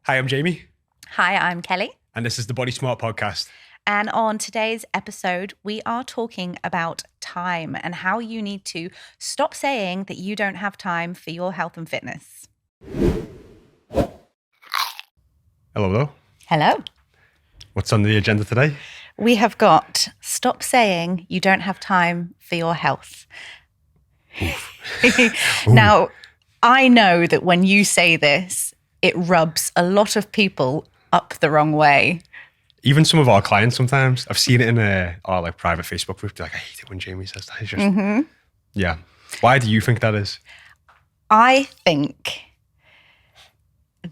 Hi, I'm Jamie. Hi, I'm Kelly. And this is the BodySmartPodcast. And on today's episode, we are talking about time and how you need to stop saying that you don't have time for your health and fitness. Hello. Hello. What's on the agenda today? We have got stop saying you don't have time for your health. Now, I know that when you say this, it rubs a lot of people up the wrong way. Even some of our clients sometimes. I've seen it in our like private Facebook group. They're like, I hate it when Jamie says that. It's just, Yeah. Why do you think that is? I think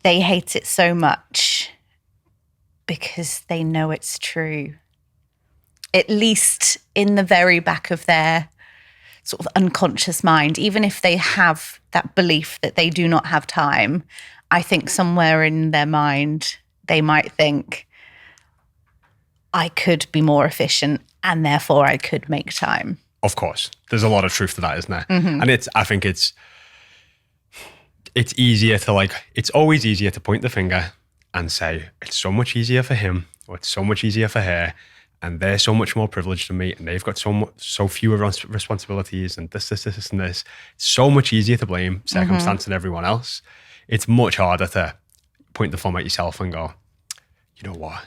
they hate it so much because they know it's true. At least in the very back of their sort of unconscious mind, even if they have that belief that they do not have time, I think somewhere in their mind, they might think, I could be more efficient and therefore I could make time. Of course. There's a lot of truth to that, isn't there? And I think it's easier to it's always easier to point the finger and say, it's so much easier for him or it's so much easier for her and they're so much more privileged than me and they've got so fewer responsibilities and this and this. It's so much easier to blame circumstance and everyone else. It's much harder to point the thumb at yourself and go, you know what?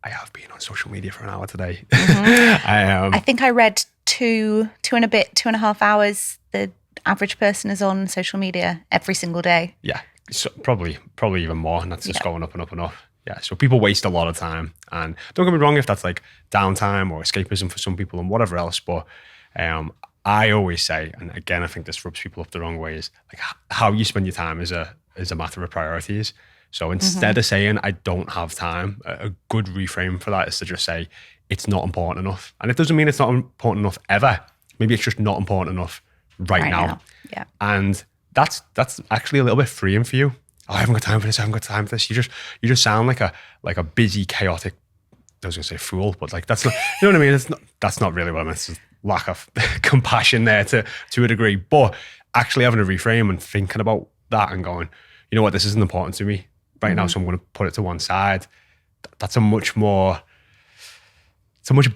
I have been on social media for an hour today. I think I read 2.5 hours the average person is on social media every single day. Yeah, so probably even more, and that's just going up and up and up. Yeah, so people waste a lot of time, and don't get me wrong if that's like downtime or escapism for some people and whatever else, but I always say, and again, I think this rubs people up the wrong way, is like how you spend your time is a matter of priorities. So instead of saying, I don't have time, a good reframe for that is to just say, it's not important enough. And it doesn't mean it's not important enough ever. Maybe it's just not important enough right now. Yeah. And that's actually a little bit freeing for you. Oh, I haven't got time for this. I haven't got time for this. You just sound like a busy, chaotic, I was going to say fool, but like that's not, you know what I mean? That's not really what I meant. It's just lack of compassion there to a degree. But actually having a reframe and thinking about that and going, you know what, this isn't important to me right now, so I'm going to put it to one side. That's a much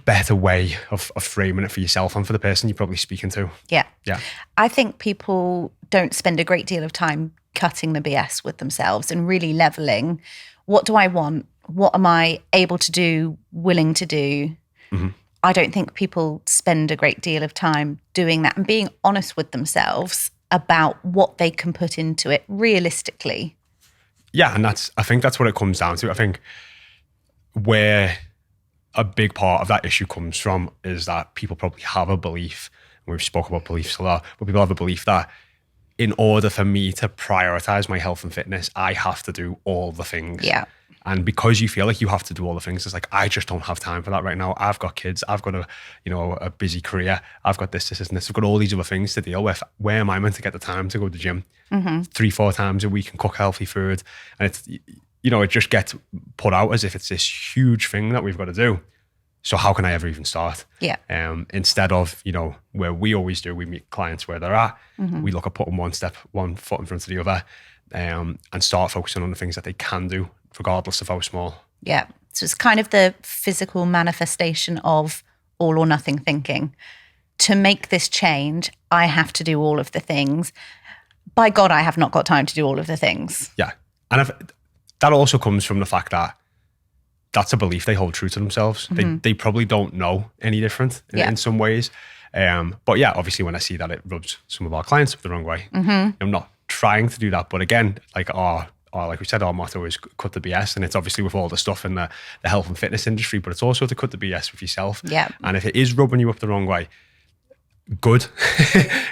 better way of framing it for yourself and for the person you're probably speaking to. Yeah. Yeah. I think people don't spend a great deal of time cutting the BS with themselves and really leveling. What do I want? What am I able to do, willing to do? I don't think people spend a great deal of time doing that and being honest with themselves about what they can put into it realistically. Yeah, and I think that's what it comes down to. I think where a big part of that issue comes from is that people probably have a belief, and we've spoken about beliefs a lot, but people have a belief that in order for me to prioritize my health and fitness, I have to do all the things. Yeah. And because you feel like you have to do all the things, it's like, I just don't have time for that right now. I've got kids. I've got a busy career. I've got this, and this. I've got all these other things to deal with. Where am I meant to get the time to go to the gym 3-4 times a week and cook healthy food? And it's, it just gets put out as if it's this huge thing that we've got to do. So how can I ever even start? Yeah. Instead of, where we always do, we meet clients where they're at. We look at putting one foot in front of the other and start focusing on the things that they can do, regardless of how small. Yeah. So it's kind of the physical manifestation of all or nothing thinking. To make this change, I have to do all of the things. By God, I have not got time to do all of the things. Yeah. And that also comes from the fact that that's a belief they hold true to themselves. They probably don't know any different in some ways. But yeah, obviously when I see that, it rubs some of our clients up the wrong way. I'm not trying to do that. But again, like we said, our motto is cut the BS, and it's obviously with all the stuff in the health and fitness industry, but it's also to cut the BS with yourself. Yeah. And if it is rubbing you up the wrong way, good.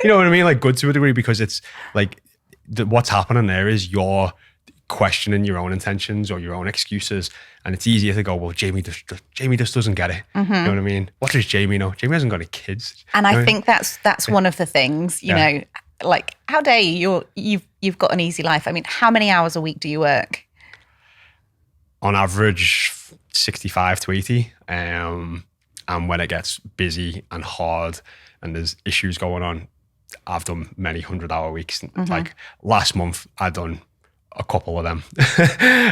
You know what I mean? Like good to a degree, because it's like what's happening there is you're questioning your own intentions or your own excuses, and it's easier to go, well, Jamie just doesn't get it. You know what I mean? What does Jamie know? Jamie hasn't got any kids. And I think that's one of the things, you know, like how dare you've got an easy life. I mean, how many hours a week do you work? On average, 65 to 80. And when it gets busy and hard and there's issues going on, I've done many 100-hour weeks. Like last month, I'd done a couple of them.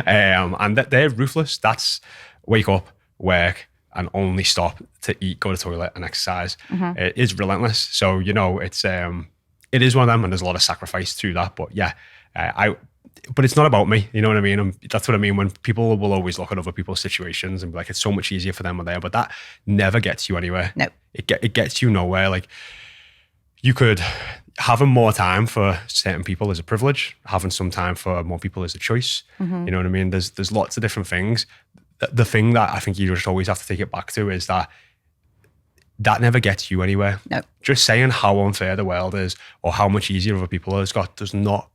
And they're ruthless. That's wake up, work, and only stop to eat, go to the toilet, and exercise. It is relentless. So, it is one of them, and there's a lot of sacrifice through that. But yeah, but it's not about me. You know what I mean? That's what I mean when people will always look at other people's situations and be like, it's so much easier for them or there, but that never gets you anywhere. No. It gets you nowhere. Like, you could having more time for certain people is a privilege. Having some time for more people is a choice. You know what I mean? There's lots of different things. The thing that I think you just always have to take it back to is that never gets you anywhere. No. Just saying how unfair the world is or how much easier other people has got does not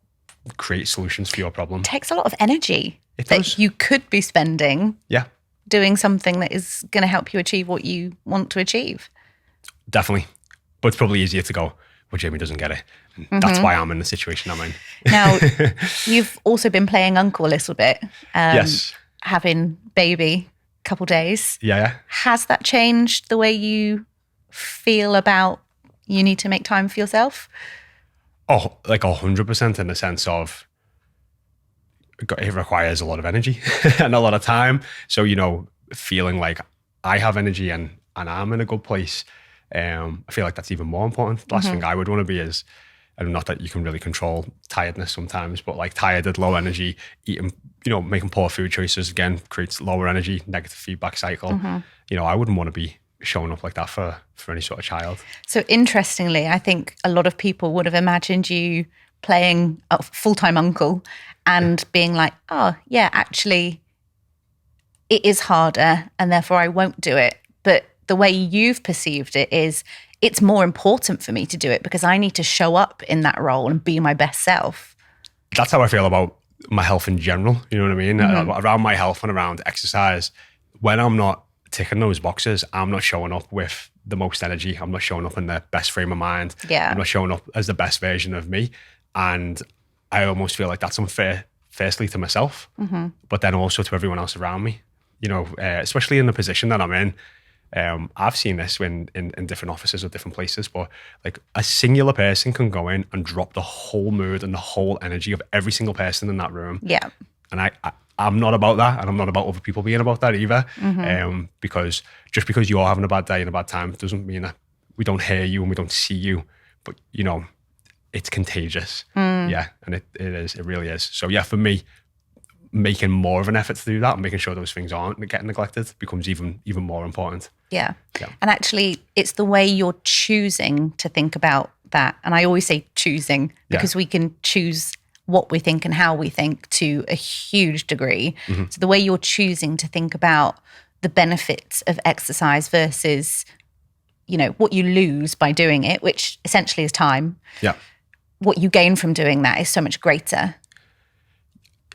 create solutions for your problem. It takes a lot of energy It that does. you could be spending Yeah, doing something that is going to help you achieve what you want to achieve. definitely. But it's probably easier to go, well, Jamie doesn't get it. That's why I'm in the situation I'm in. Now, you've also been playing uncle a little bit. Yes. Having baby a couple days. Yeah. Has that changed the way you feel about you need to make time for yourself? Oh, like 100% in the sense of it requires a lot of energy and a lot of time. So, feeling like I have energy and I'm in a good place. I feel like that's even more important. The last thing I would want to be is, and not that you can really control tiredness sometimes, but like tired at low energy, eating, making poor food choices again creates lower energy, negative feedback cycle. I wouldn't want to be showing up like that for any sort of child. So interestingly, I think a lot of people would have imagined you playing a full-time uncle and being like, oh yeah, actually it is harder and therefore I won't do it. But the way you've perceived it is it's more important for me to do it because I need to show up in that role and be my best self. That's how I feel about my health in general. You know what I mean? Around my health and around exercise, when I'm not ticking those boxes, I'm not showing up with the most energy. I'm not showing up in the best frame of mind. Yeah. I'm not showing up as the best version of me. And I almost feel like that's unfair, firstly to myself, but then also to everyone else around me. Especially in the position that I'm in. I've seen this in different offices or different places, but like a singular person can go in and drop the whole mood and the whole energy of every single person in that room. Yeah. And I'm not about that, and I'm not about other people being about that either. Because just because you're having a bad day and a bad time doesn't mean that we don't hear you and we don't see you. But it's contagious. Yeah, and it is. It really is. So yeah, for me, making more of an effort to do that and making sure those things aren't getting neglected becomes even more important. Yeah. And actually, it's the way you're choosing to think about that. And I always say choosing because we can choose what we think and how we think to a huge degree. So the way you're choosing to think about the benefits of exercise versus, what you lose by doing it, which essentially is time. Yeah. What you gain from doing that is so much greater.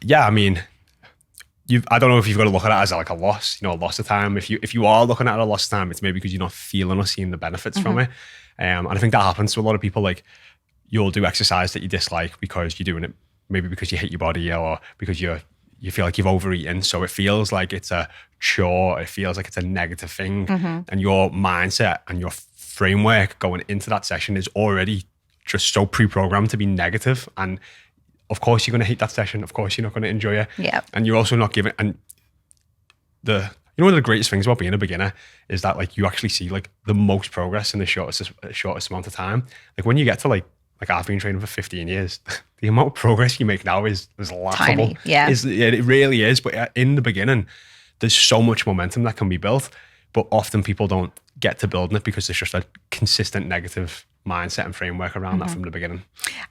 Yeah, I mean, I don't know if you've got to look at it as like a loss, a loss of time. If you are looking at it a loss of time, it's maybe because you're not feeling or seeing the benefits from it. And I think that happens to a lot of people. Like, you'll do exercise that you dislike because you're doing it maybe because you hate your body or because you feel like you've overeaten. So it feels like it's a chore. It feels like it's a negative thing. And your mindset and your framework going into that session is already just so pre-programmed to be negative. And of course, you're going to hate that session. Of course, you're not going to enjoy it. Yeah. And you're also not giving. And one of the greatest things about being a beginner is that like you actually see like the most progress in the shortest amount of time. Like when you get to like I've been training for 15 years, the amount of progress you make now is laughable. Tiny, yeah. It really is. But in the beginning, there's so much momentum that can be built. But often people don't get to building it because there's just a consistent negative mindset and framework around that from the beginning.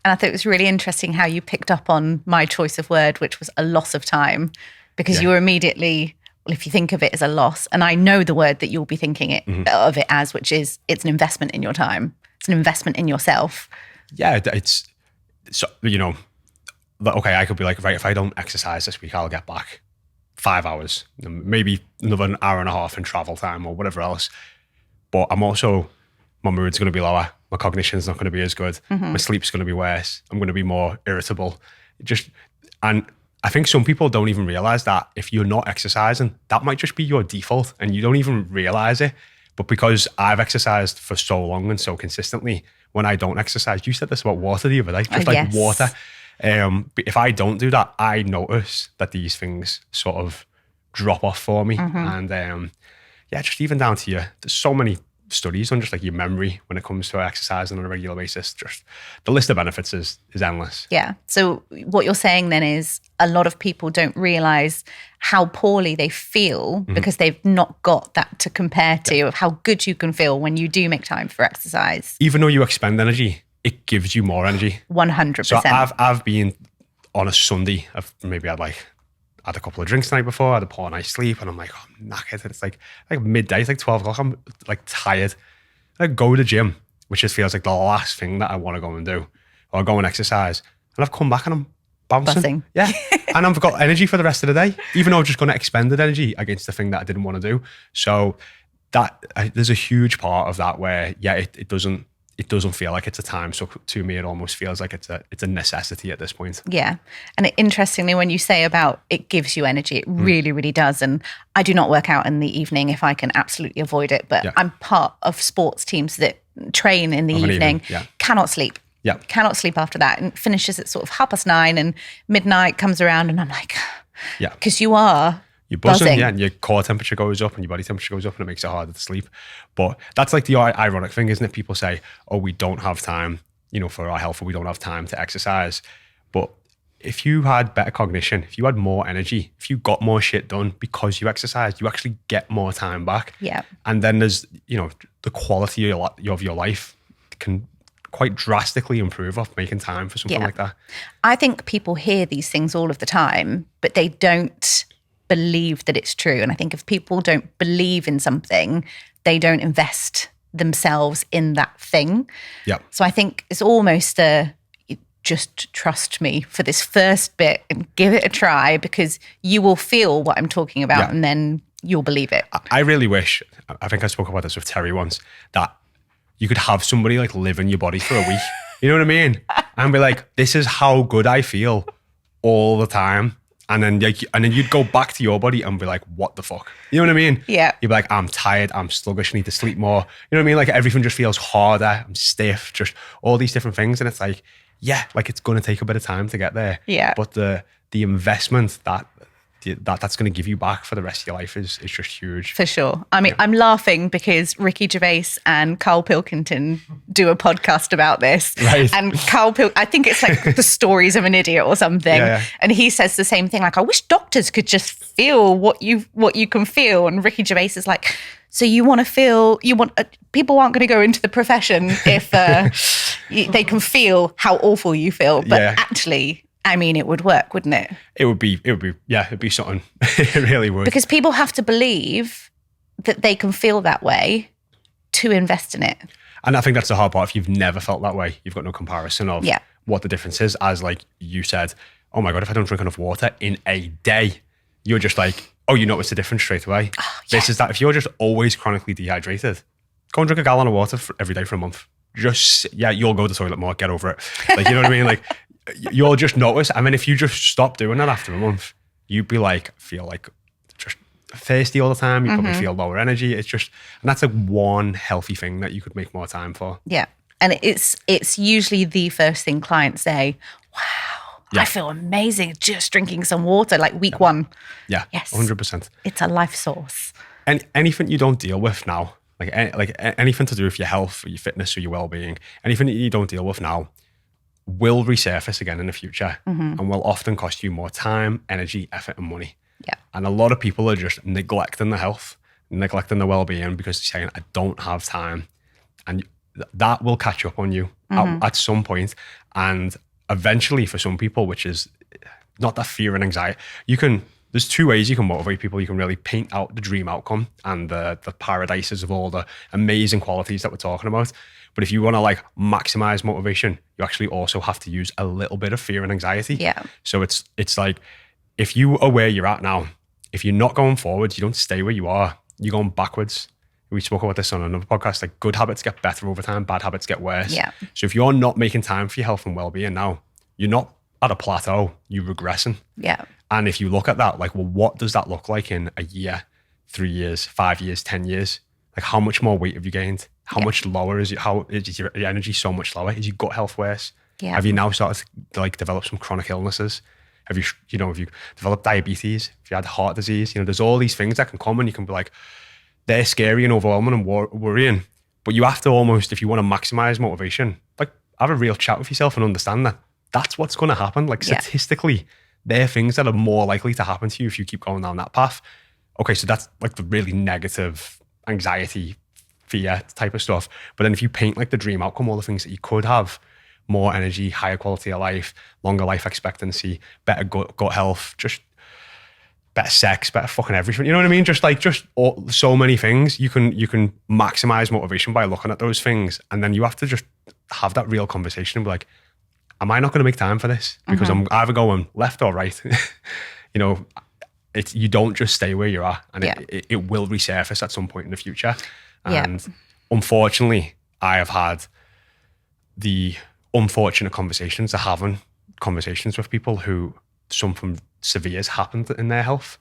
And I thought it was really interesting how you picked up on my choice of word, which was a loss of time, because you were immediately, well, if you think of it as a loss, and I know the word that you'll be thinking of it as, which is it's an investment in your time. It's an investment in yourself. Yeah, it's, so, okay, I could be like, right, if I don't exercise this week, I'll get back 5 hours, maybe another hour and a half in travel time or whatever else. But I'm also, my mood's going to be lower. My cognition's not going to be as good. My sleep's going to be worse. I'm going to be more irritable. And I think some people don't even realize that if you're not exercising, that might just be your default and you don't even realize it. But because I've exercised for so long and so consistently, when I don't exercise, you said this about water the other day, just like yes. water. But if I don't do that, I notice that these things sort of drop off for me. And just even down to there's so many studies on just like your memory when it comes to exercising on a regular basis. Just the list of benefits is endless. Yeah. So what you're saying then is a lot of people don't realize how poorly they feel because they've not got that to compare to of how good you can feel when you do make time for exercise. Even though you expend energy, it gives you more energy. 100%. So I've been on a Sunday, I've maybe had a couple of drinks the night before, I had a poor night's sleep, and I'm like, oh, I'm knackered. And it's like midday, it's like 12 o'clock. I'm like tired. I go to the gym, which just feels like the last thing that I want to go and do, or go and exercise. And I've come back and I'm bouncing. Yeah. And I've got energy for the rest of the day, even though I'm just going to expend the energy against the thing that I didn't want to do. So there's a huge part of that where, it doesn't feel like it's a time. So to me, it almost feels like it's a necessity at this point. Yeah. And interestingly, when you say about it gives you energy, it really, really does. And I do not work out in the evening if I can absolutely avoid it. But I'm part of sports teams that train in the evening, cannot sleep. Yeah. Cannot sleep after that. And finishes at sort of 9:30 and midnight comes around and I'm like, because you are you're buzzing, and your core temperature goes up and your body temperature goes up and it makes it harder to sleep. But that's like the ironic thing, isn't it? People say, oh, we don't have time, for our health, or we don't have time to exercise. But if you had better cognition, if you had more energy, if you got more shit done because you exercised, you actually get more time back. Yeah. And then there's, the quality of your life can quite drastically improve off making time for something like that. I think people hear these things all of the time, but they don't believe that it's true. And I think if people don't believe in something, they don't invest themselves in that thing. Yeah. So I think it's almost just trust me for this first bit and give it a try, because you will feel what I'm talking about and then you'll believe it. I really wish, I think I spoke about this with Terry once, that you could have somebody like live in your body for a week. You know what I mean? And be like, this is how good I feel all the time. And then you'd go back to your body and be like, what the fuck? You know what I mean? Yeah. You'd be like, I'm tired, I'm sluggish, I need to sleep more. You know what I mean? Like everything just feels harder, I'm stiff, just all these different things. And it's like, it's going to take a bit of time to get there. Yeah. But the investment that's going to give you back for the rest of your life is just huge. For sure. I mean, I'm laughing because Ricky Gervais and Carl Pilkington do a podcast about this. Right. And I think it's like the stories of an idiot or something. Yeah. And he says the same thing, like, I wish doctors could just feel what you can feel. And Ricky Gervais is like, so you want to feel, people aren't going to go into the profession if they can feel how awful you feel. But actually, I mean, it would work, wouldn't it? It'd be something. It really would. Because people have to believe that they can feel that way to invest in it. And I think that's the hard part. If you've never felt that way, you've got no comparison of what the difference is. As like you said, oh my God, if I don't drink enough water in a day, you're just like, oh, you notice the difference straight away. Oh, this is that. If you're just always chronically dehydrated, go and drink a gallon of water every day for a month. You'll go to the toilet more, get over it. Like, you know what I mean? Like, you'll just notice. I mean, if you just stop doing that after a month, you'd be like, feel like just thirsty all the time. You probably feel lower energy. It's just, and that's like one healthy thing that you could make more time for. Yeah. And it's usually the first thing clients say, wow, I feel amazing just drinking some water, like week one. Yeah. Yes. 100%. It's a life source. And anything you don't deal with now, like anything to do with your health or your fitness or your well-being, anything that you don't deal with now will resurface again in the future and will often cost you more time, energy, effort, and money. Yeah. And a lot of people are just neglecting their health, neglecting their well-being because they're saying, I don't have time. And that will catch up on you at some point. And eventually for some people, which is not that fear and anxiety, there's two ways you can motivate people. You can really paint out the dream outcome and the paradises of all the amazing qualities that we're talking about. But if you want to like maximize motivation, you actually also have to use a little bit of fear and anxiety. Yeah. So it's like, if you are where you're at now, if you're not going forwards, you don't stay where you are, you're going backwards. We spoke about this on another podcast, like good habits get better over time, bad habits get worse. Yeah. So if you're not making time for your health and well-being now, you're not at a plateau, you're regressing. Yeah. And if you look at that, like, well, what does that look like in a year, 3 years, 5 years, 10 years? Like, how much more weight have you gained? How much lower is it? How is your energy so much lower? Is your gut health worse? Yeah. Have you now started to like develop some chronic illnesses? Have you developed diabetes? Have you had heart disease? There's all these things that can come and you can be like, they're scary and overwhelming and worrying. But you have to almost, if you want to maximize motivation, like have a real chat with yourself and understand that that's what's going to happen. Like statistically, there are things that are more likely to happen to you if you keep going down that path. Okay, so that's like the really negative anxiety, fear type of stuff. But then if you paint like the dream outcome, all the things that you could have, more energy, higher quality of life, longer life expectancy, better gut health, just better sex, better fucking everything. You know what I mean? Just so many things. You can maximize motivation by looking at those things. And then you have to just have that real conversation and be like, am I not going to make time for this? Because I'm either going left or right. You don't just stay where you are, and it will resurface at some point in the future. And unfortunately, I have had the unfortunate conversations of having conversations with people who something severe has happened in their health,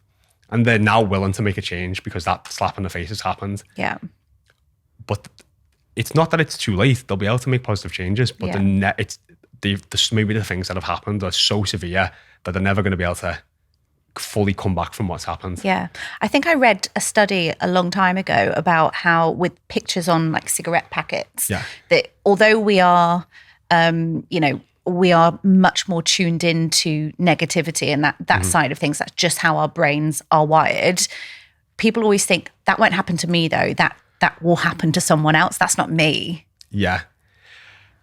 and they're now willing to make a change because that slap in the face has happened. Yeah. But it's not that it's too late. They'll be able to make positive changes, but maybe the things that have happened are so severe that they're never going to be able to fully come back from what's happened. Yeah. I think I read a study a long time ago about how with pictures on like cigarette packets, that although we are, we are much more tuned into negativity and that side of things, that's just how our brains are wired. People always think that won't happen to me though, that will happen to someone else. That's not me. Yeah.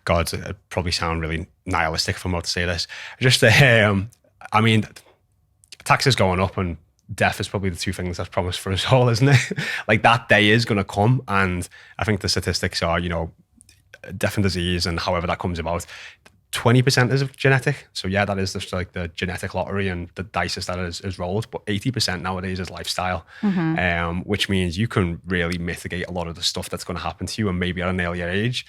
God, it probably sound really nihilistic if I'm about to say this. Just, taxes going up and death is probably the two things that's promised for us all, isn't it? Like that day is going to come, and I think the statistics are, death and disease and however that comes about, 20% is genetic. So yeah, that is just like the genetic lottery and the dice that is rolled. But 80% nowadays is lifestyle, which means you can really mitigate a lot of the stuff that's going to happen to you, and maybe at an earlier age.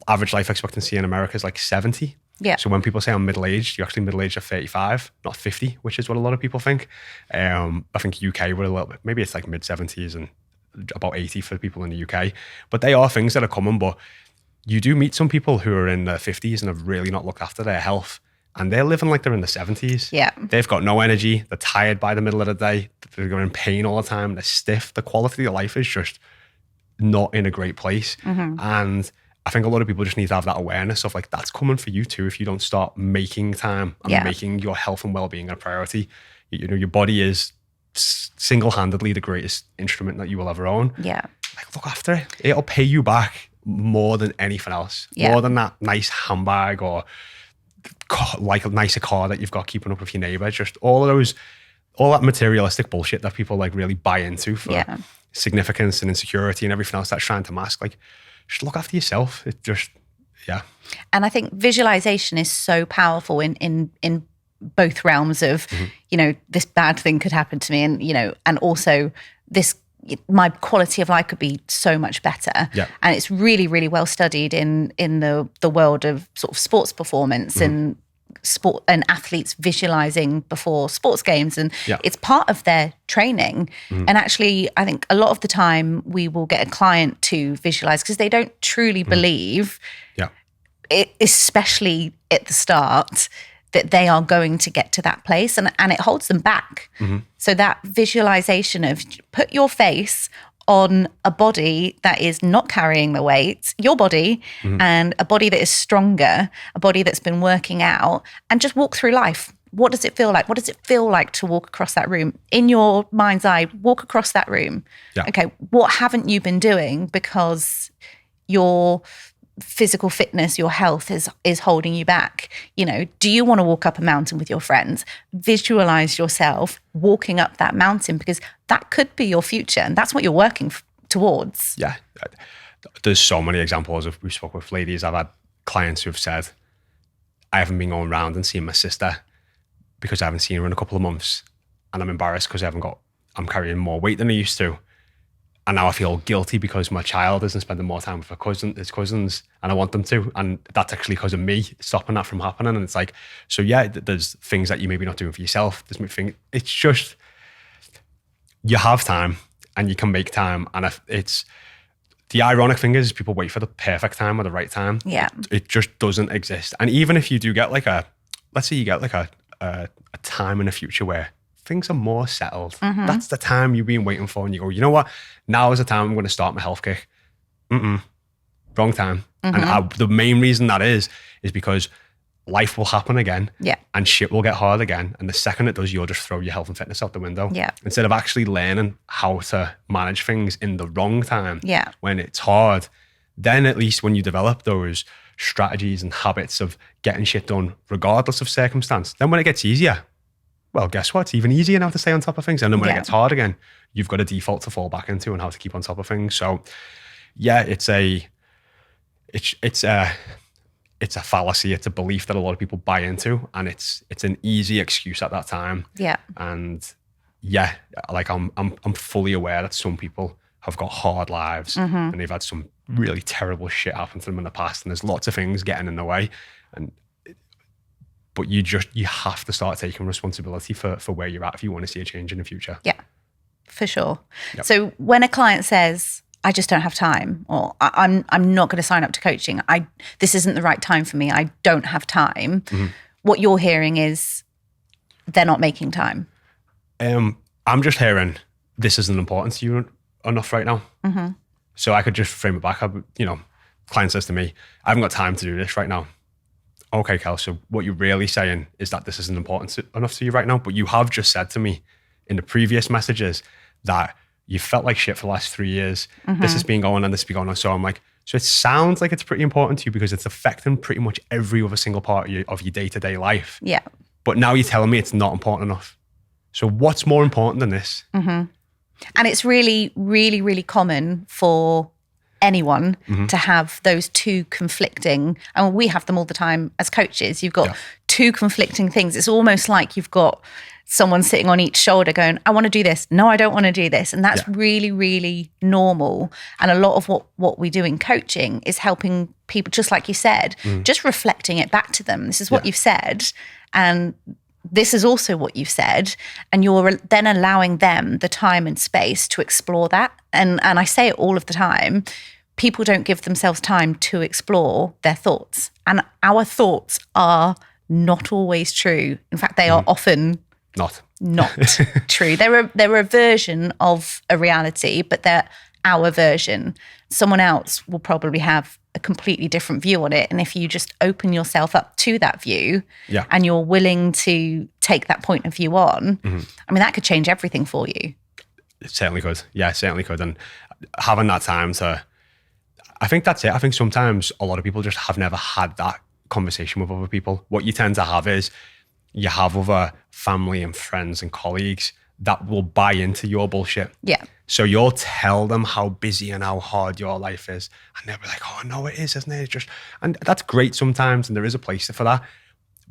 Average life expectancy in America is like 70. Yeah. So when people say I'm middle-aged, you're actually middle-aged at 35, not 50, which is what a lot of people think. I think UK we're a little bit, maybe it's like mid-70s and about 80 for people in the UK. But they are things that are common. But you do meet some people who are in their 50s and have really not looked after their health, and they're living like they're in the 70s. Yeah. They've got no energy. They're tired by the middle of the day. They're in pain all the time. They're stiff. The quality of life is just not in a great place. And I think a lot of people just need to have that awareness of like, that's coming for you too if you don't start making time and making your health and well-being a priority. Your body is single-handedly the greatest instrument that you will ever own. Yeah. Like, look after it. It'll pay you back more than anything else. More than that nice handbag or like a nicer car that you've got keeping up with your neighbor. Just all that materialistic bullshit that people like really buy into for significance and insecurity and everything else that's trying to mask. Like, just look after yourself. It just, And I think visualization is so powerful in both realms of, this bad thing could happen to me, and also this, my quality of life could be so much better. Yeah. And it's really, really well studied in the world of sort of sports performance and sport and athletes visualizing before sports games, and it's part of their training. And actually, I think a lot of the time we will get a client to visualize because they don't truly believe, especially at the start, that they are going to get to that place, and it holds them back. So that visualization of put your face on a body that is not carrying the weight, your body, and a body that is stronger, a body that's been working out, and just walk through life. What does it feel like? What does it feel like to walk across that room? In your mind's eye, walk across that room. Yeah. Okay, what haven't you been doing because your physical fitness, your health is holding you back? Do you want to walk up a mountain with your friends? Visualize yourself walking up that mountain, because that could be your future, and that's what you're working towards. Yeah. There's so many examples of, we spoke with ladies. I've had clients who have said, I haven't been going around and seeing my sister because I haven't seen her in a couple of months, and I'm embarrassed because I'm carrying more weight than I used to. And now I feel guilty because my child isn't spending more time with his cousins, and I want them to. And that's actually because of me stopping that from happening. And it's like, so there's things that you maybe not doing for yourself. It's just, you have time and you can make time. And if it's the ironic thing is people wait for the perfect time or the right time. Yeah. It just doesn't exist. And even if you do get like let's say you get like a time in the future where things are more settled, that's the time you've been waiting for. And you go, you know what? Now is the time I'm going to start my health kick. Wrong time. And the main reason that is because life will happen again. Yeah. And shit will get hard again. And the second it does, you'll just throw your health and fitness out the window. Yeah. Instead of actually learning how to manage things in the wrong time. Yeah. When it's hard, then at least when you develop those strategies and habits of getting shit done, regardless of circumstance, then when it gets easier, well, guess what? It's even easier now to stay on top of things. And then when it gets hard again, you've got a default to fall back into and how to keep on top of things. So yeah, it's a fallacy. It's a belief that a lot of people buy into, and it's an easy excuse at that time. Yeah. And yeah, like I'm fully aware that some people have got hard lives and they've had some really terrible shit happen to them in the past, and there's lots of things getting in the way. But you have to start taking responsibility for where you're at if you want to see a change in the future. Yeah, for sure. Yep. So when a client says, I just don't have time, or I'm not going to sign up to coaching, this isn't the right time for me, I don't have time, what you're hearing is they're not making time. I'm just hearing this isn't important to you enough right now. So I could just frame it back. Client says to me, I haven't got time to do this right now. Okay, Kel, so what you're really saying is that this isn't important enough to you right now, but you have just said to me in the previous messages that you felt like shit for the last 3 years. This has been going on, this has been going on. So I'm like, so it sounds like it's pretty important to you because it's affecting pretty much every other single part of your day-to-day life. Yeah. But now you're telling me it's not important enough. So what's more important than this? And it's really, really, really common for anyone to have those two conflicting, and we have them all the time as coaches. You've got two conflicting things. It's almost like you've got someone sitting on each shoulder going, I want to do this. No, I don't want to do this. And that's really, really normal. And a lot of what we do in coaching is helping people, just like you said, just reflecting it back to them. This is what you've said. And this is also what you've said. And you're then allowing them the time and space to explore that. And I say it all of the time. People don't give themselves time to explore their thoughts. And our thoughts are not always true. In fact, they are often not true. They're a version of a reality, but they're our version. Someone else will probably have a completely different view on it. And if you just open yourself up to that view and you're willing to take that point of view on, I mean, that could change everything for you. It certainly could. Yeah, it certainly could. And having that time I think that's it. I think sometimes a lot of people just have never had that conversation with other people. What you tend to have is you have other family and friends and colleagues that will buy into your bullshit. Yeah. So you'll tell them how busy and how hard your life is. And they'll be like, oh, no, it is, isn't it? It's just, and that's great sometimes. And there is a place for that.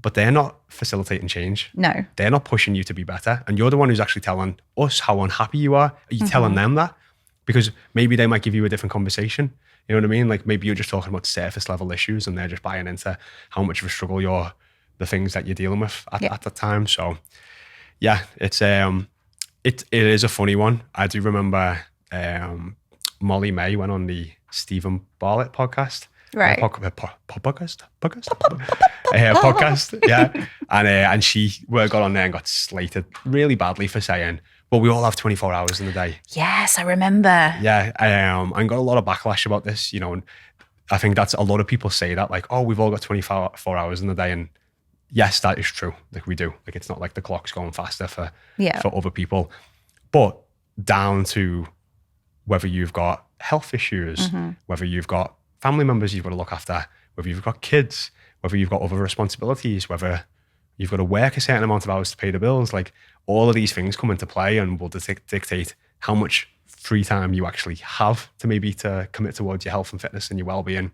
But they're not facilitating change. No. They're not pushing you to be better. And you're the one who's actually telling us how unhappy you are. Are you telling them that? Because maybe they might give you a different conversation. You know what I mean? Like maybe you're just talking about surface level issues and they're just buying into how much of a struggle the things that you're dealing with at the time. So yeah, it is a funny one. I do remember Molly May went on the Stephen Bartlett podcast. Right. Podcast. Yeah. And she got on there and got slated really badly for saying, well, we all have 24 hours in the day. Yes, I remember. Yeah. And got a lot of backlash about this, and I think that's a lot of people say that, like, oh, we've all got 24 hours in the day. And yes, that is true. Like we do. Like it's not like the clock's going faster for other people. But down to whether you've got health issues, whether you've got family members you've got to look after, whether you've got kids, whether you've got other responsibilities, whether you've got to work a certain amount of hours to pay the bills, like all of these things come into play and will dictate how much free time you actually have to commit towards your health and fitness and your well-being.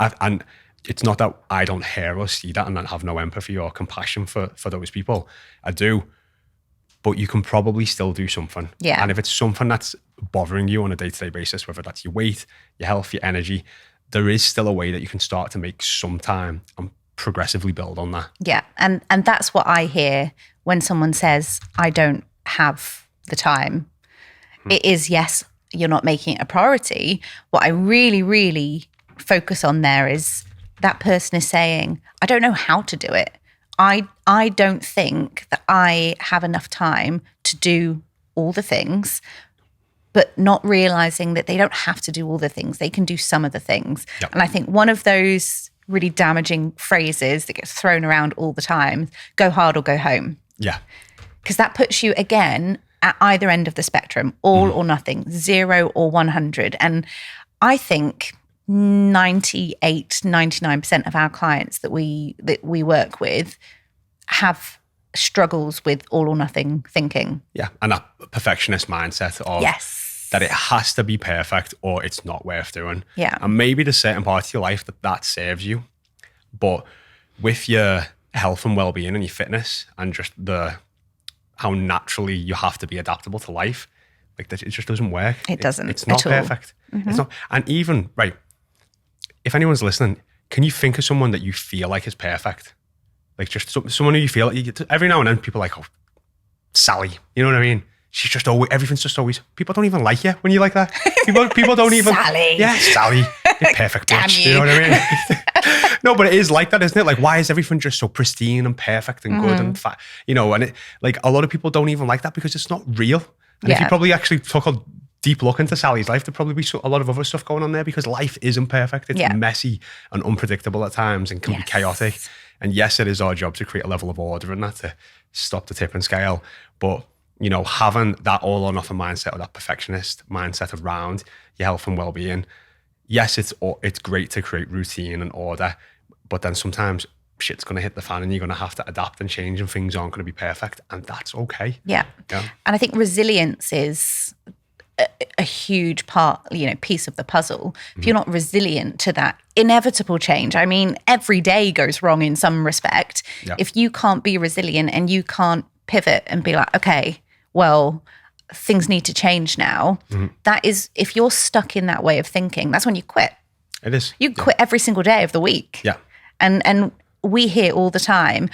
And it's not that I don't hear or see that and I have no empathy or compassion for those people. I do. But you can probably still do something. Yeah. And if it's something that's bothering you on a day-to-day basis, whether that's your weight, your health, your energy, there is still a way that you can start to make some time and progressively build on that. Yeah. And that's what I hear when someone says, I don't have the time. It is, yes, you're not making it a priority, what I really, really focus on there is that person is saying, I don't know how to do it. I don't think that I have enough time to do all the things, but not realizing that they don't have to do all the things. They can do some of the things. Yep. And I think one of those really damaging phrases that gets thrown around all the time, go hard or go home. Yeah. Because that puts you, again, at either end of the spectrum, all or nothing, 0 or 100. And I think 98, 99% of our clients that we work with have struggles with all or nothing thinking. Yeah. And that perfectionist mindset of that it has to be perfect or it's not worth doing. Yeah. And maybe there's certain parts of your life that serves you. But with your health and well-being and your fitness and just how naturally you have to be adaptable to life, like that, it just doesn't work. It doesn't. It's not perfect. Mm-hmm. It's not. And even, right, if anyone's listening, can you think of someone that you feel like is perfect? Like just someone who you feel like, every now and then people are like, oh, Sally, you know what I mean? She's just always, everything's just always, people don't even like you when you like that. People don't even. Sally. Yeah, Sally. You're perfect bitch. You know what I mean? No, but it is like that, isn't it? Like, why is everything just so pristine and perfect and good and fat? You know, and it, like a lot of people don't even like that because it's not real. And if you probably actually took a deep look into Sally's life, there'd probably be a lot of other stuff going on there because life isn't perfect. It's messy and unpredictable at times and can be chaotic. And yes, it is our job to create a level of order in that to stop the tipping scale. But, you know, having that all or nothing mindset or that perfectionist mindset around your health and well-being, yes, it's great to create routine and order, but then sometimes shit's going to hit the fan and you're going to have to adapt and change and things aren't going to be perfect, and that's okay. Yeah. And I think resilience is a huge part, you know, piece of the puzzle. If you're not resilient to that inevitable change, I mean, every day goes wrong in some respect. Yeah. If you can't be resilient and you can't pivot and be like, okay, well, things need to change now. That is, if you're stuck in that way of thinking, that's when you quit. It is. You quit every single day of the week. Yeah. And we hear all the time,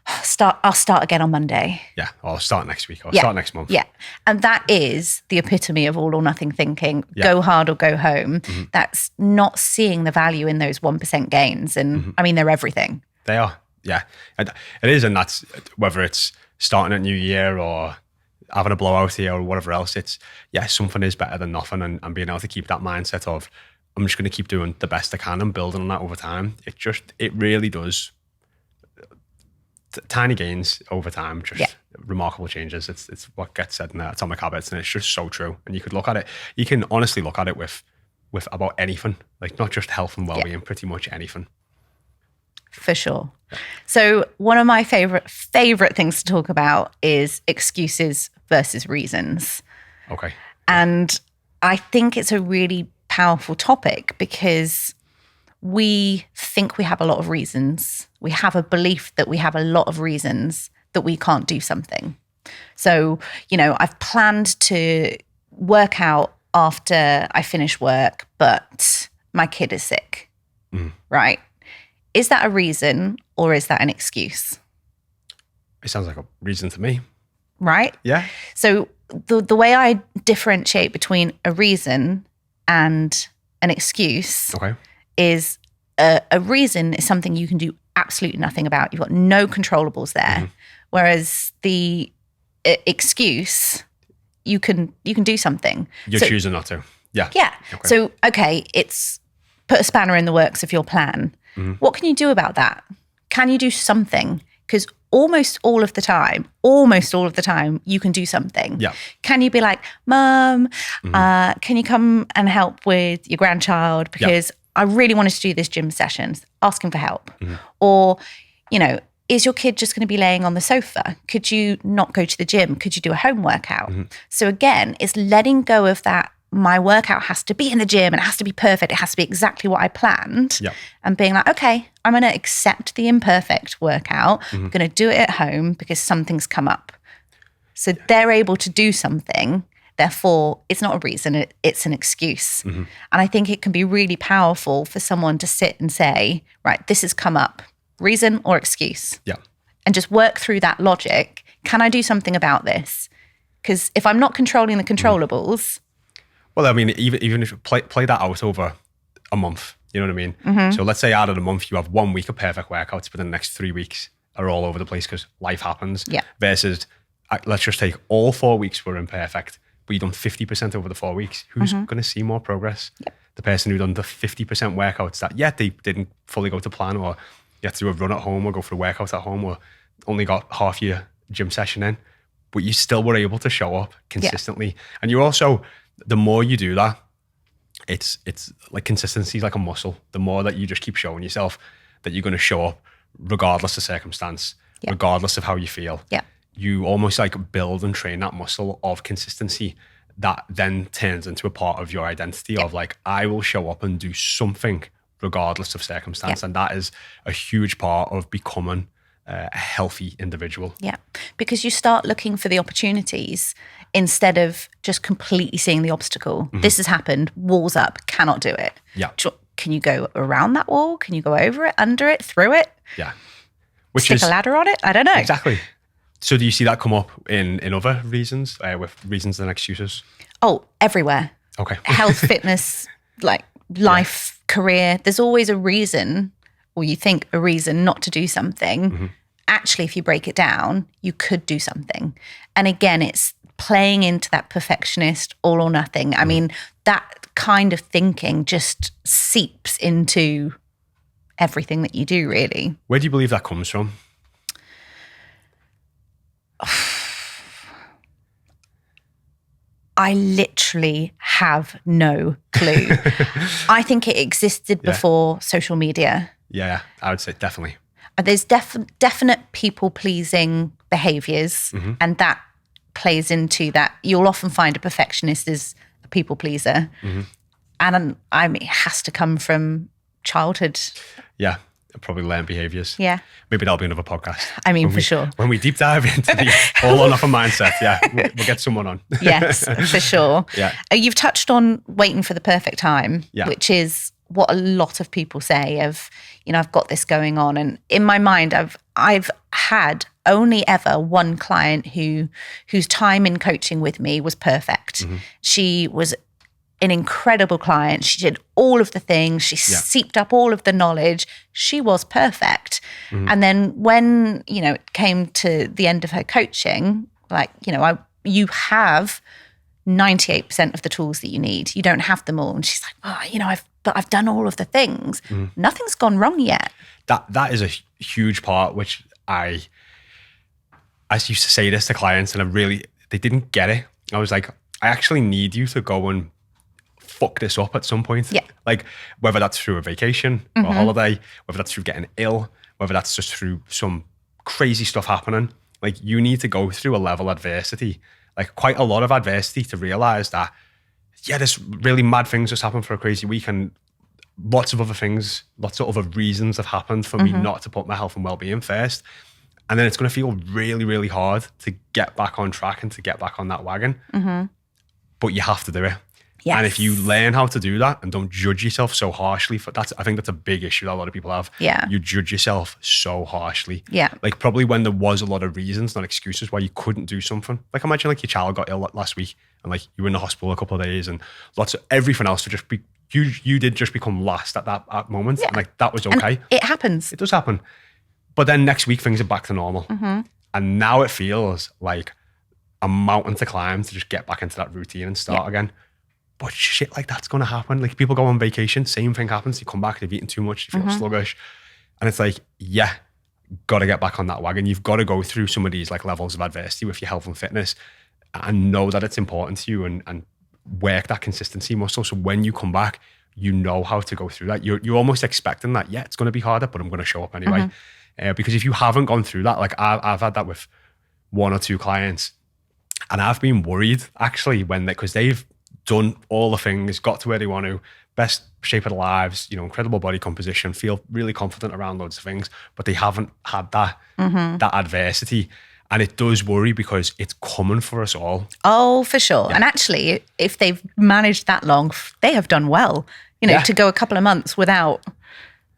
I'll start again on Monday. Yeah, or I'll start next week, or I'll start next month. Yeah, and that is the epitome of all or nothing thinking. Go hard or go home. That's not seeing the value in those 1% gains. And I mean, they're everything. They are, yeah. It is, and that's whether it's starting a new year or having a blowout here or whatever else. It's, something is better than nothing, and being able to keep that mindset of, I'm just going to keep doing the best I can and building on that over time. It really does. Tiny gains over time, just remarkable changes. It's what gets said in the Atomic Habits, and it's just so true. And you could look at it, you can honestly look at it with about anything, like not just health and well-being, pretty much anything. For sure. So one of my favorite things to talk about is excuses versus reasons. Okay. And I think it's a really powerful topic because we think we have a lot of reasons. We have a belief that we have a lot of reasons that we can't do something. So, you know, I've planned to work out after I finish work, but my kid is sick, right? Is that a reason or is that an excuse? It sounds like a reason to me. Right? Yeah. So the way I differentiate between a reason and an excuse is a reason is something you can do absolutely nothing about. You've got no controllables there. Whereas the excuse, you can do something. You're choosing not to. Yeah. Yeah. Okay. So, it's put a spanner in the works of your plan. What can you do about that? Can you do something? Because almost all of the time, you can do something. Yeah. Can you be like, Mum, can you come and help with your grandchild? Because I really wanted to do this gym session, asking for help. Or, you know, is your kid just going to be laying on the sofa? Could you not go to the gym? Could you do a home workout? So again, it's letting go of that. My workout has to be in the gym and it has to be perfect. It has to be exactly what I planned. And being like, okay, I'm going to accept the imperfect workout. I'm going to do it at home because something's come up. So they're able to do something. Therefore, it's not a reason, it's an excuse. And I think it can be really powerful for someone to sit and say, right, this has come up. Reason or excuse? Yeah. And just work through that logic. Can I do something about this? Because if I'm not controlling the controllables... Well, I mean, even if you play that out over a month, you know what I mean? So let's say out of the month, you have 1 week of perfect workouts, but the next 3 weeks are all over the place because life happens. Yeah. Versus, let's just take all 4 weeks were imperfect, but you've done 50% over the 4 weeks. Who's going to see more progress? Yep. The person who done the 50% workouts that, they didn't fully go to plan, or you have to do a run at home or go for a workout at home, or only got half your gym session in, but you still were able to show up consistently. Yeah. And you're also, the more you do that, it's like consistency is like a muscle. The more that you just keep showing yourself that you're going to show up regardless of circumstance, regardless of how you feel. Yeah. You almost like build and train that muscle of consistency that then turns into a part of your identity of like, I will show up and do something regardless of circumstance. And that is a huge part of becoming a healthy individual. Yeah, because you start looking for the opportunities instead of just completely seeing the obstacle. This has happened, walls up, cannot do it. Yeah. Can you go around that wall? Can you go over it, under it, through it? Yeah. Stick a ladder on it? I don't know. Exactly. So do you see that come up in other reasons, with reasons and excuses? Oh, everywhere. Okay. Health, fitness, like life, career. There's always a reason, or you think a reason not to do something. Actually, if you break it down, you could do something. And again, it's playing into that perfectionist all or nothing. I mean, that kind of thinking just seeps into everything that you do, really. Where do you believe that comes from? I literally have no clue. I think it existed before social media. Yeah, I would say definitely. There's definite people-pleasing behaviors, and that plays into that. You'll often find a perfectionist is a people-pleaser. And I mean, it has to come from childhood. Yeah, probably learned behaviors. Yeah. Maybe that'll be another podcast. I mean, for sure. When we deep dive into the all or nothing mindset, we'll get someone on. Yes, for sure. Yeah. You've touched on waiting for the perfect time, which is what a lot of people say of, I've got this going on. And in my mind, I've had only ever one client whose time in coaching with me was perfect. She was an incredible client. She did all of the things. She seeped up all of the knowledge. She was perfect. And then when, it came to the end of her coaching, like, you have 98% of the tools that you need. You don't have them all. And she's like, well, I've done all of the things. Nothing's gone wrong yet. That is a huge part, which I used to say this to clients, and they didn't get it. I was like, I actually need you to go and fuck this up at some point. Yeah. Like whether that's through a vacation or a holiday, whether that's through getting ill, whether that's just through some crazy stuff happening. Like you need to go through a level of adversity, like quite a lot of adversity, to realize that, this really mad things just happened for a crazy week, and lots of other things, lots of other reasons have happened for me not to put my health and well-being first. And then it's going to feel really, really hard to get back on track and to get back on that wagon. But you have to do it. Yes. And if you learn how to do that and don't judge yourself so harshly, I think that's a big issue that a lot of people have. Yeah. You judge yourself so harshly. Yeah. Like probably when there was a lot of reasons, not excuses, why you couldn't do something. Like imagine like your child got ill last week and like you were in the hospital a couple of days and lots of everything else would just be, you did just become last at that moment. Yeah. And like that was okay. And it happens. It does happen. But then next week things are back to normal. And now it feels like a mountain to climb to just get back into that routine and start again. But shit like that's going to happen. Like people go on vacation, same thing happens. You come back, they've eaten too much, you feel sluggish. And it's like, got to get back on that wagon. You've got to go through some of these like levels of adversity with your health and fitness and know that it's important to you and work that consistency muscle. So when you come back, you know how to go through that. You're almost expecting that, it's going to be harder, but I'm going to show up anyway. Because if you haven't gone through that, like I've had that with one or two clients, and I've been worried actually because they've done all the things, got to where they want to, best shape of their lives, incredible body composition, feel really confident around loads of things, but they haven't had that adversity. And it does worry because it's coming for us all. Oh, for sure. Yeah. And actually, if they've managed that long, they have done well. To go a couple of months without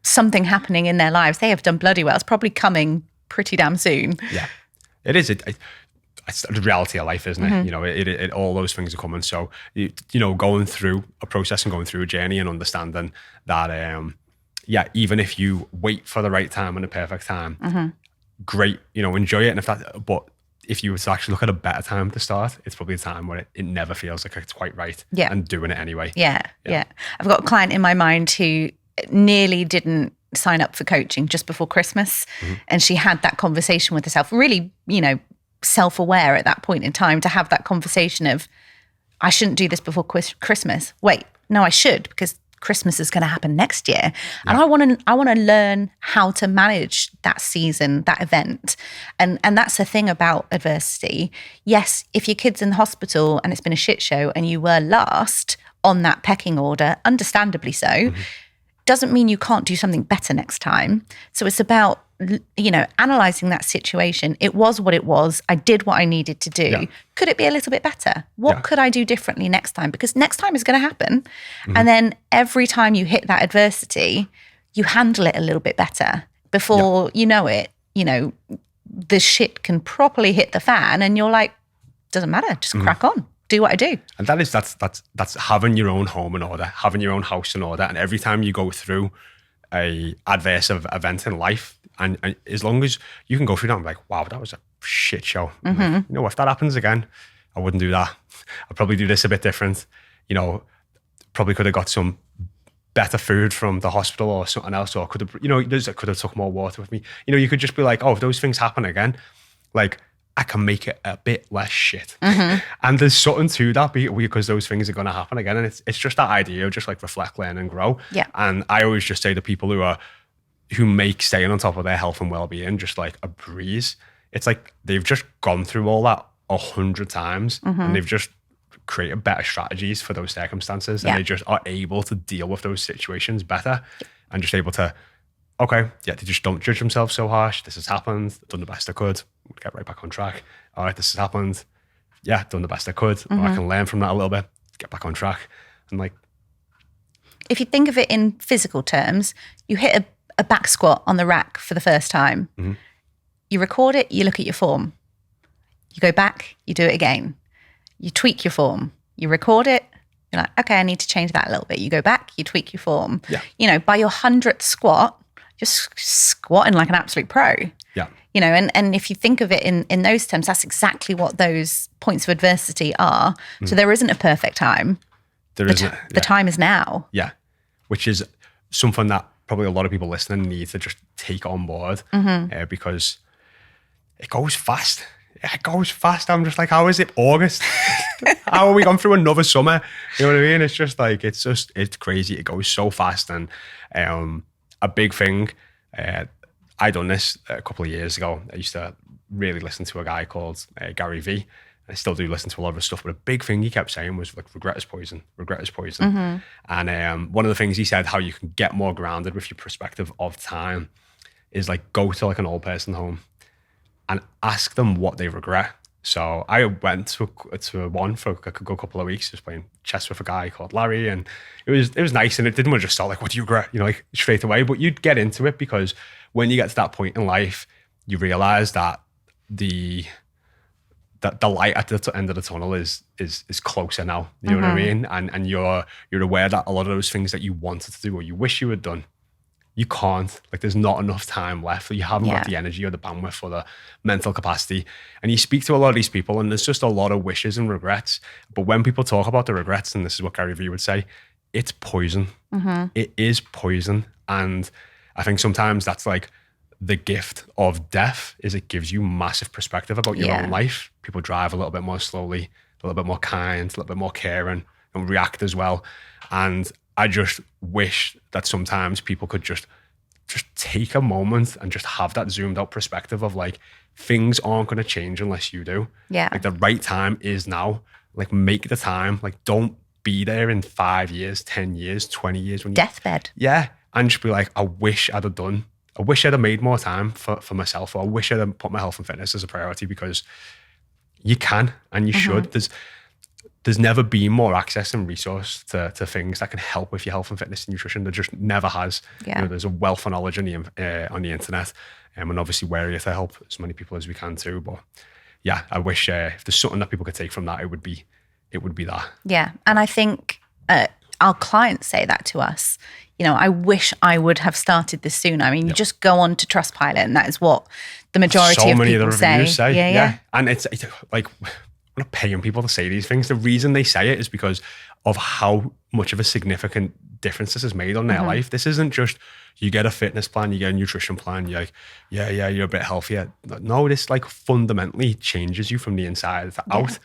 something happening in their lives, they have done bloody well. It's probably coming pretty damn soon. Yeah, it is. it's the reality of life, isn't it? You know, it all those things are coming. So, you know, going through a process and going through a journey and understanding that, even if you wait for the right time and the perfect time, great, you know, enjoy it. And if you were to actually look at a better time to start, it's probably a time where it never feels like it's quite right. Yeah. And doing it anyway. Yeah. I've got a client in my mind who nearly didn't sign up for coaching just before Christmas. And she had that conversation with herself, really, you know, self-aware at that point in time, to have that conversation of, I shouldn't do this before Christmas. Wait, no, I should, because Christmas is going to happen next year. And I want to learn how to manage that season, that event. And that's the thing about adversity. Yes, if your kid's in the hospital and it's been a shit show and you were last on that pecking order, understandably so, doesn't mean you can't do something better next time. So it's about, you know, analysing that situation. It was what it was. I did what I needed to do. Yeah. Could it be a little bit better? What could I do differently next time? Because next time is going to happen. And then every time you hit that adversity, you handle it a little bit better. Before you know it, you know, the shit can properly hit the fan and you're like, doesn't matter, just crack on. Do what I do. And that's having your own home in order, having your own house in order. And every time you go through a adverse event in life, and as long as you can go through that and be like, wow, that was a shit show. Like, you know, if that happens again, I wouldn't do that. I'd probably do this a bit different. You know, probably could have got some better food from the hospital or something else, or could have, you know, could have took more water with me. You know, you could just be like, oh, if those things happen again, like, I can make it a bit less shit. And there's something to that because those things are going to happen again. And it's just that idea of just like reflect, learn and grow. Yeah. And I always just say to people who make staying on top of their health and well-being just like a breeze. It's like they've just gone through all that 100 times and they've just created better strategies for those circumstances. And they just are able to deal with those situations better and just able to, okay, they just don't judge themselves so harsh. This has happened. I've done the best I could. Get right back on track. All right, this has happened. Yeah, done the best I could. Or I can learn from that a little bit. Get back on track. And like, if you think of it in physical terms, you hit a back squat on the rack for the first time. You record it. You look at your form. You go back. You do it again. You tweak your form. You record it. You're like, okay, I need to change that a little bit. You go back. You tweak your form. Yeah. You know, by your 100th squat, just squatting like an absolute pro. Yeah. You know, and if you think of it in those terms, that's exactly what those points of adversity are. So there isn't a perfect time. The time is now. Yeah. Which is something that probably a lot of people listening need to just take on board because it goes fast. It goes fast. I'm just like, how is it August? How are we gone through another summer? You know what I mean? It's just like, it's crazy. It goes so fast. And a big thing, I done this a couple of years ago. I used to really listen to a guy called Gary Vee. I still do listen to a lot of his stuff, but a big thing he kept saying was like, regret is poison, regret is poison. And one of the things he said, how you can get more grounded with your perspective of time is like, go to like an old person home and ask them what they regret. So I went to one for a couple of weeks, just playing chess with a guy called Larry, and it was nice. And it didn't just start like, what do you regret? You know, like straight away, but you'd get into it because when you get to that point in life, you realize that the light at the end of the tunnel is closer now. You know what I mean? And you're aware that a lot of those things that you wanted to do or you wish you had done, you can't. Like, there's not enough time left. You haven't got the energy or the bandwidth or the mental capacity. And you speak to a lot of these people and there's just a lot of wishes and regrets. But when people talk about the regrets, and this is what Gary Vee would say, it's poison. It is poison. And I think sometimes that's like the gift of death, is it gives you massive perspective about your own life. People drive a little bit more slowly, a little bit more kind, a little bit more caring, and react as well. And I just wish that sometimes people could just take a moment and just have that zoomed out perspective of like, things aren't going to change unless you do. Yeah. Like, the right time is now. Like, make the time. Like, don't be there in 5 years, 10 years, 20 years. When Deathbed. Yeah. And just be like, I wish I'd have made more time for myself, or I wish I'd have put my health and fitness as a priority, because you can and you should. There's never been more access and resource to things that can help with your health and fitness and nutrition. There just never has. Yeah. You know, there's a wealth of knowledge on the internet, and obviously we're here to help as many people as we can too. But yeah, I wish if there's something that people could take from that, it would be that. Yeah. And I think our clients say that to us. You know, I wish I would have started this sooner. I mean, you just go on to Trustpilot, and that is what the majority of people say. Yeah. And it's like, I'm not paying people to say these things. The reason they say it is because of how much of a significant difference this has made on their life. This isn't just you get a fitness plan, you get a nutrition plan, you're like, yeah, you're a bit healthier. No, this like fundamentally changes you from the inside out.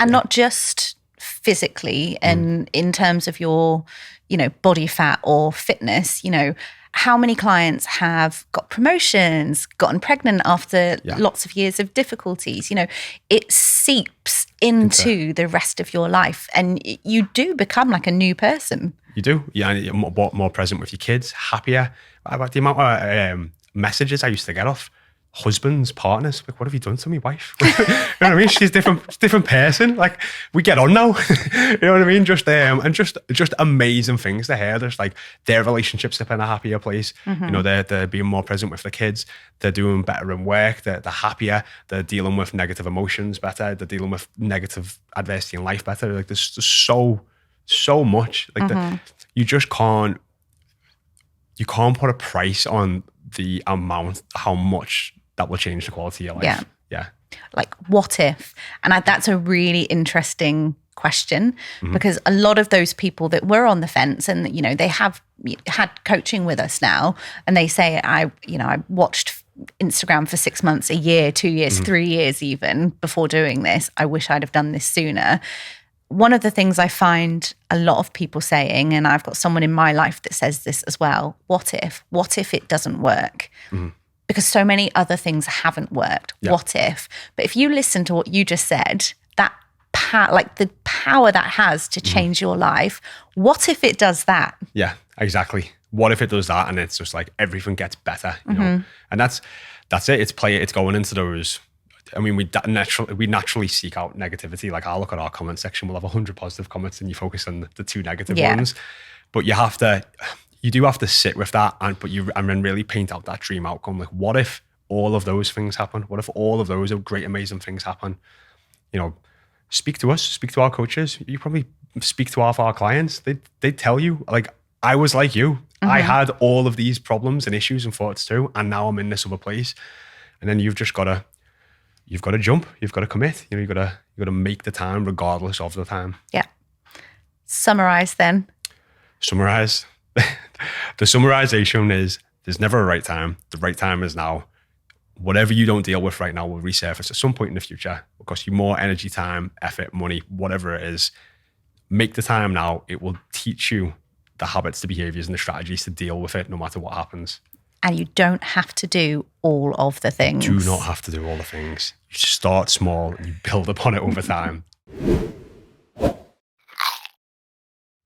And not just physically and in terms of your, you know, body fat or fitness. You know, how many clients have got promotions, gotten pregnant after lots of years of difficulties? You know, it seeps into the rest of your life, and you do become like a new person. You do, yeah. And you're more present with your kids, happier. About the amount of messages I used to get off husbands, partners, like, what have you done to me, wife? You know what I mean? She's different person. Like, we get on now. You know what I mean? Just just amazing things to hear. There's like their relationships are in a happier place. You know, they're being more present with the kids. They're doing better in work. They're happier. They're dealing with negative emotions better. They're dealing with negative adversity in life better. Like, there's so much. Like, you just can't put a price on the amount, how much that will change the quality of your life. Yeah. Like, what if? And that's a really interesting question, because a lot of those people that were on the fence and, you know, they have had coaching with us now, and they say, I watched Instagram for 6 months, a year, 2 years, 3 years even before doing this. I wish I'd have done this sooner. One of the things I find a lot of people saying, and I've got someone in my life that says this as well, what if? What if it doesn't work? Because so many other things haven't worked. What if? But if you listen to what you just said, that the power that has to change your life, what if it does that? Yeah, exactly. What if it does that, and it's just like everything gets better, you know? And that's it. It's going into those. I mean, we naturally seek out negativity. Like, I'll look at our comment section, we'll have 100 positive comments, and you focus on the 2 negative ones. But you do have to sit with that and then really paint out that dream outcome. Like, what if all of those things happen? What if all of those great, amazing things happen? You know, speak to us, speak to our coaches. You probably speak to our clients. They tell you, like, I was like you. I had all of these problems and issues and thoughts too, and now I'm in this other place. And then you've got to jump. You've got to commit. You know, you've got to make the time regardless of the time. Yeah. Summarize then. Summarize. The summarization is, there's never a right time. The right time is now. Whatever you don't deal with right now will resurface at some point in the future. It will cost you more energy, time, effort, money, whatever it is. Make the time now. It will teach you the habits, the behaviors, and the strategies to deal with it no matter what happens. And you don't have to do all of the things. You do not have to do all the things. You start small and you build upon it over time.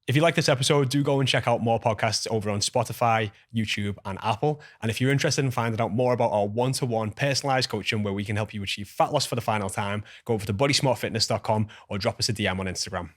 If you like this episode, do go and check out more podcasts over on Spotify, YouTube, and Apple. And if you're interested in finding out more about our one-to-one personalized coaching where we can help you achieve fat loss for the final time, go over to bodysmartfitness.com or drop us a DM on Instagram.